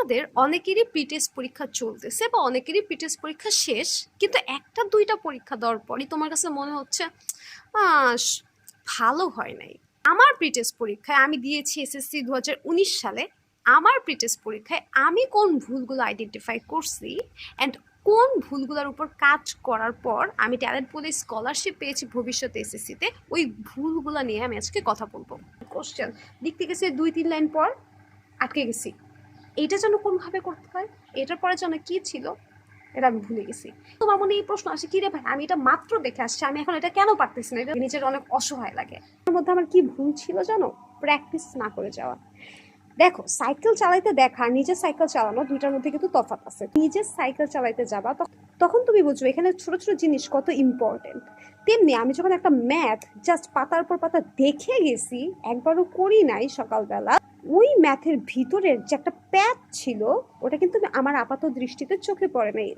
তোমাদের অনেকেরই প্রি-টেস্ট পরীক্ষা চলতেছে বা অনেকেরই প্রি-টেস্ট পরীক্ষা শেষ, কিন্তু একটা দুইটা পরীক্ষা দেওয়ার পরই তোমার কাছে মনে হচ্ছে ভালো হয় নাই। আমার প্রি-টেস্ট পরীক্ষায় আমি দিয়েছি এসএসসি 2019 সালে। আমার প্রি-টেস্ট পরীক্ষায় আমি কোন ভুলগুলো আইডেন্টিফাই করছি অ্যান্ড কোন ভুলগুলোর উপর কাজ করার পর আমি ট্যালেন্ট পুলে স্কলারশিপ পেয়েছি ভবিষ্যতে এসএসসিতে, ওই ভুলগুলো নিয়ে আমি আজকে কথা বলবো। কোশ্চেন লিখতে গেছে 2-3 লাইন পর আটকে গেছি, এইটা যেন কোনভাবে করতে হয়, এটার পরে যেন কি ছিল এটা আমি ভুলে গেছি। তোমার মনে এই প্রশ্ন আসে, কি রে ভাই আমি এটা মাত্র দেখে আসছি, আমি এখন এটা কেন পারতেছি না, এটা নিজের অনেক অসহায় লাগে। এর মধ্যে আমার কি ভুল ছিল জানো? প্র্যাকটিস না করে যাওয়া। দেখো, সাইকেল চালাইতে দেখা আর নিজের সাইকেল চালানো দুইটার মধ্যে কিন্তু তফাৎ আছে। নিজের সাইকেল চালাইতে যাবা তখন তুমি বুঝবে এখানে ছোট ছোট জিনিস কত ইম্পর্টেন্ট। তেমনি আমি যখন একটা ম্যাথ জাস্ট পাতার পর পাতা দেখে গেছি, একবারও করি নাই সকালবেলা, ওই ম্যাথের ভিতরের যে একটা প্যাচ ছিল ওটা কিন্তু আমার আপাত দৃষ্টিতে চোখে পড়ে নাই।